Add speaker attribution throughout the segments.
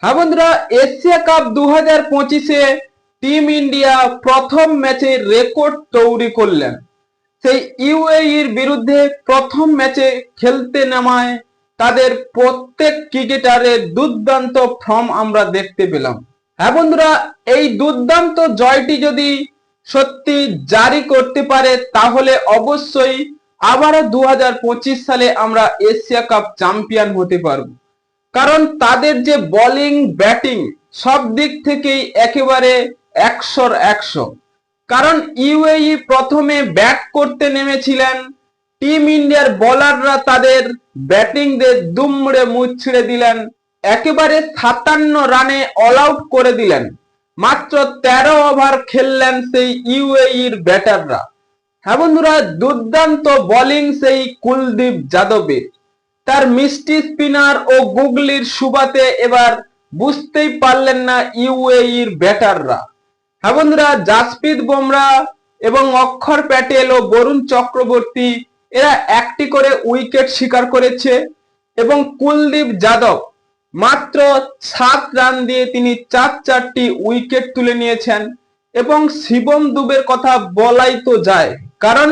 Speaker 1: হ্যাঁ বন্ধুরা, Asia cup 2025-এ team India প্রথম ম্যাচে রেকর্ড তৈরি করলেন। সেই ইউএইর বিরুদ্ধে প্রথম ম্যাচে খেলতে নামায় তাদের প্রত্যেক ক্রিকেটারের দুর্দান্ত ফর্ম আমরা দেখতে পেলাম। হ্যাঁ বন্ধুরা, এই দুর্দান্ত জয়টি যদি সত্যি জারি করতে পারে তাহলে অবশ্যই আবারও 2025 সালে আমরা এশিয়া কাপ চ্যাম্পিয়ন হতে পারবো। কারণ তাদের যে বোলিং ব্যাটিং সব দিক থেকেই একেবারে 100-র 100। কারণ ইউএই প্রথমে ব্যাট করতে নেমেছিলেন, টিম ইন্ডিয়ার বোলাররা তাদের ব্যাটিং দিয়ে দুমড়ে মুচড়ে দিলেন, একেবারে 57 রানে অল আউট করে দিলেন। মাত্র 13 ওভার খেললেন সেই ইউএইর ব্যাটাররা। হ্যাঁ বন্ধুরা, দুর্দান্ত বোলিং সেই কুলদীপ যাদবের। তার মিষ্টি স্পিনার ও গুগলির সুবাতে এবার বুঝতেই পারলেন না ইউএইর ব্যাটাররা। হ্যাঁ বন্ধুরা, জাসপ্রীত বুমরাহ এবং অক্ষর প্যাটেল ও বরুণ চক্রবর্তী এরা একটি করে উইকেট শিকার করেছে এবং কুলদীপ যাদব মাত্র 7 রান দিয়ে তিনি 4টি উইকেট তুলে নিয়েছেন। এবং শিবম দুবের কথা বলাই তো যায়, কারণ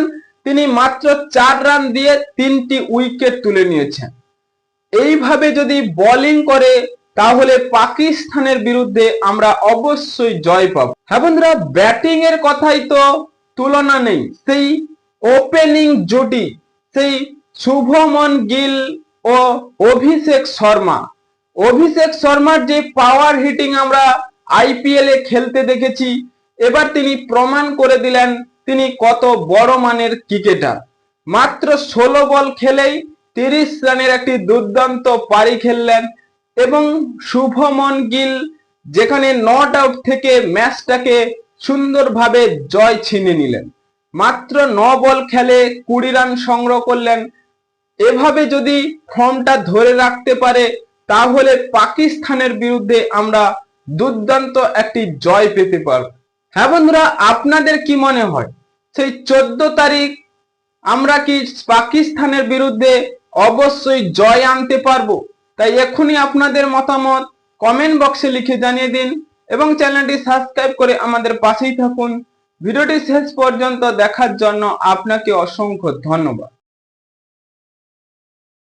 Speaker 1: তিনি মাত্র 4 রান দিয়ে 3টি উইকেট তুলে নিয়েছেন। এইভাবে যদি বোলিং করে তাহলে পাকিস্তানের বিরুদ্ধে আমরা অবশ্যই জয় পাব। হ্যাঁ বন্ধুরা, ব্যাটিং এর কথাই তো তুলনা নেই। সেই ওপেনিং জুটি, সেই শুভমন গিল ও অভিষেক শর্মার যে পাওয়ার হিটিং আমরা আইপিএল এ খেলতে দেখেছি, এবার তিনি প্রমাণ করে দিলেন তিনি কত বড় মানের ক্রিকেটার। মাত্র 16 বল খেলেই 30 রানের একটি দুর্দান্ত পারি খেললেন এবং শুভমন গিল যেখানে নট আউট থেকে ম্যাচটাকে সুন্দরভাবে জয় ছিনে নিলেন। মাত্র 9 বল খেলে 20 রান সংগ্রহ করলেন। এভাবে যদি ফর্মটা ধরে রাখতে পারে তাহলে পাকিস্তানের বিরুদ্ধে আমরা দুর্দান্ত একটি জয় পেতে পারব। হ্যাঁ বন্ধুরা, আপনাদের কি মনে হয় সেই 14 তারিখ আমরা কি পাকিস্তানের বিরুদ্ধে অবশ্যই জয় আনতে পারবো? তাই এখনই আপনাদের মতামত কমেন্ট বক্সে লিখে জানিয়ে দিন এবং চ্যানেলটি সাবস্ক্রাইব করে আমাদের পাশেই থাকুন। ভিডিওটি শেষ পর্যন্ত দেখার জন্য আপনাকে অসংখ্য ধন্যবাদ।